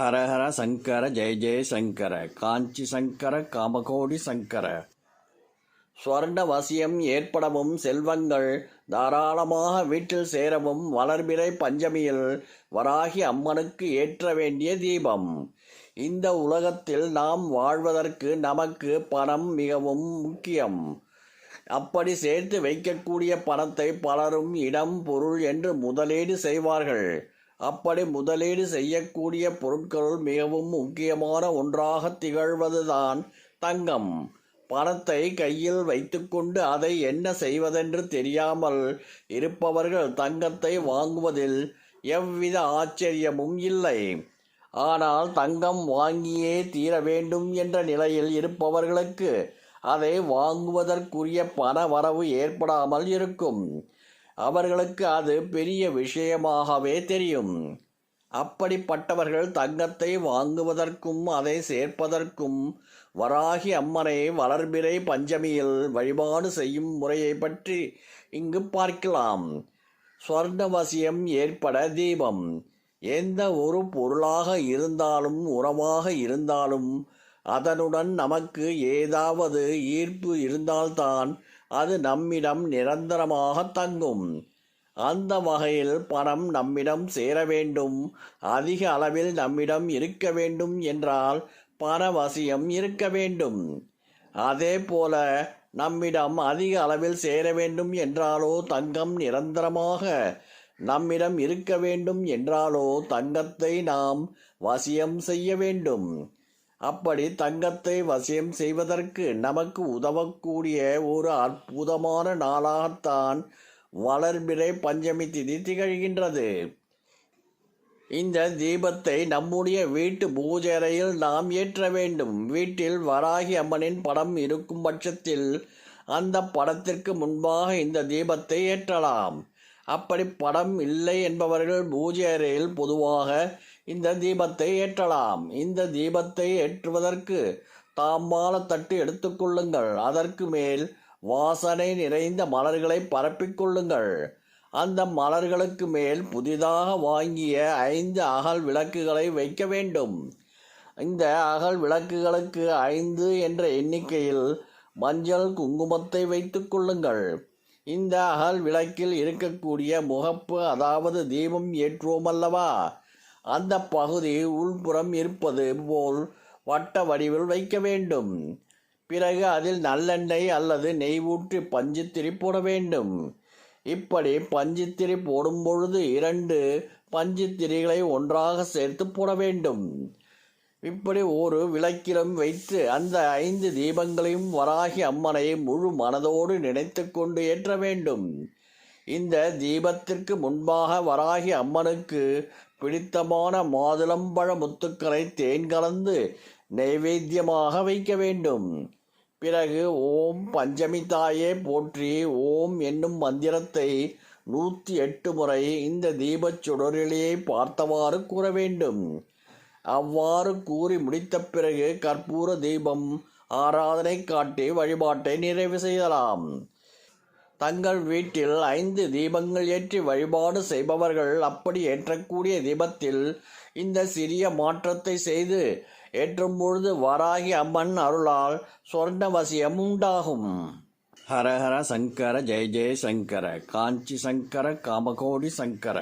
ஹர ஹர சங்கர ஜெய ஜெய சங்கர காஞ்சி சங்கர காமகோடி சங்கர. ஸ்வர்ண வசியம் ஏற்படவும் செல்வங்கள் தாராளமாக வீட்டில் சேரவும் வளர்பிறை பஞ்சமியில் வராகி அம்மனுக்கு ஏற்ற வேண்டிய தீபம். இந்த உலகத்தில் நாம் வாழ்வதற்கு நமக்கு பணம் மிகவும் முக்கியம். அப்படி சேர்த்து வைக்கக்கூடிய பணத்தை பலரும் இடம் பொருள் என்று முதலீடு செய்வார்கள். அப்படி முதலீடு செய்யக்கூடிய பொருட்களுள் மிகவும் முக்கியமான ஒன்றாக திகழ்வதுதான் தங்கம். பணத்தை கையில் வைத்துக்கொண்டு அதை என்ன செய்வதென்று தெரியாமல் இருப்பவர்கள் தங்கத்தை வாங்குவதில் எவ்வித ஆச்சரியமும் இல்லை. ஆனால் தங்கம் வாங்கியே தீர வேண்டும் என்ற நிலையில் இருப்பவர்களுக்கு அதை வாங்குவதற்குரிய பண வரவு ஏற்படாமல் இருக்கும். அவர்களுக்கு அது பெரிய விஷயமாகவே தெரியும். அப்படிப்பட்டவர்கள் தங்கத்தை வாங்குவதற்கும் அதை சேர்ப்பதற்கும் வராகி அம்மனை வளர்பிறை பஞ்சமியில் வழிபாடு செய்யும் முறையை பற்றி இங்கு பார்க்கலாம். ஸ்வர்ணவசியம் ஏற்பட தீபம். எந்த ஒரு பொருளாக இருந்தாலும் உணவாக இருந்தாலும் அதனுடன் நமக்கு ஏதாவது ஈர்ப்பு இருந்தால்தான் அது நம்மிடம் நிரந்தரமாக தங்கும். அந்த வகையில் பணம் நம்மிடம் சேர வேண்டும், அதிக அளவில் நம்மிடம் இருக்க வேண்டும் என்றால் பணவசியம் இருக்க வேண்டும். அதே போல நம்மிடம் அதிக அளவில் சேர வேண்டும் என்றாலோ தங்கம் நிரந்தரமாக நம்மிடம் இருக்க வேண்டும் என்றாலோ தங்கத்தை நாம் வசியம் செய்ய வேண்டும். அப்படி தங்கத்தை வசியம் செய்வதற்கு நமக்கு உதவக்கூடிய ஒரு அற்புதமான நாளாகத்தான் வளர்பிறை பஞ்சமி திதி திகழ்கின்றது. இந்த தீபத்தை நம்முடைய வீட்டு பூஜை அறையில் நாம் ஏற்ற வேண்டும். வீட்டில் வராகி அம்மனின் படம் இருக்கும் பட்சத்தில் அந்த படத்திற்கு முன்பாக இந்த தீபத்தை ஏற்றலாம். அப்படி படம் இல்லை என்பவர்கள் பூஜை அறையில் பொதுவாக இந்த தீபத்தை ஏற்றலாம். இந்த தீபத்தை ஏற்றுவதற்கு தாம்பாள தட்டு எடுத்துக்கொள்ளுங்கள். அதற்கு மேல் வாசனை நிறைந்த மலர்களை பரப்பிக்கொள்ளுங்கள். அந்த மலர்களுக்கு மேல் புதிதாக வாங்கிய 5 அகல் விளக்குகளை வைக்க வேண்டும். இந்த அகல் விளக்குகளுக்கு 5 என்ற எண்ணிக்கையில் மஞ்சள் குங்குமத்தை வைத்துக் கொள்ளுங்கள். இந்த அகல் விளக்கில் இருக்கக்கூடிய முகப்பு, அதாவது தீபம் ஏற்றுவோம் அல்லவா, அந்த பகுதி உள்புறம் இருப்பது போல் வட்ட வடிவில் வைக்க வேண்டும். பிறகு அதில் நல்லெண்ணெய் அல்லது நெய் ஊற்றி பஞ்சுத்திரி போட வேண்டும். இப்படி பஞ்சுத்திரி போடும் பொழுது 2 பஞ்சுத்திரிகளை ஒன்றாக சேர்த்து போட வேண்டும். இப்படி ஒரு விளக்கிலும் வைத்து அந்த 5 தீபங்களையும் வராகி அம்மனை முழு மனதோடு நினைத்து கொண்டு ஏற்ற வேண்டும். இந்த தீபத்திற்கு முன்பாக வராகி அம்மனுக்கு பிடித்தமான மாதுளம்பழ முத்துக்களை தேன் கலந்து நைவேத்தியமாக வைக்க வேண்டும். பிறகு ஓம் பஞ்சமி தாயே போற்றி ஓம் என்னும் மந்திரத்தை 108 முறை இந்த தீபச் சுடரிலேயே பார்த்தவாறு கூற வேண்டும். அவ்வாறு கூறி முடித்த பிறகு கற்பூர தீபம் ஆராதனை காட்டி வழிபாட்டை நிறைவு செய்யலாம். தங்கள் வீட்டில் 5 தீபங்கள் ஏற்றி வழிபாடு செய்பவர்கள் அப்படி ஏற்றக்கூடிய தீபத்தில் இந்த சிறிய மாற்றத்தை செய்து ஏற்றும் பொழுது வராகி அம்மன் அருளால் சொர்ணவசியம் உண்டாகும். ஹர ஹர சங்கர ஜெய ஜெய சங்கர காஞ்சி சங்கர காமகோடி சங்கர.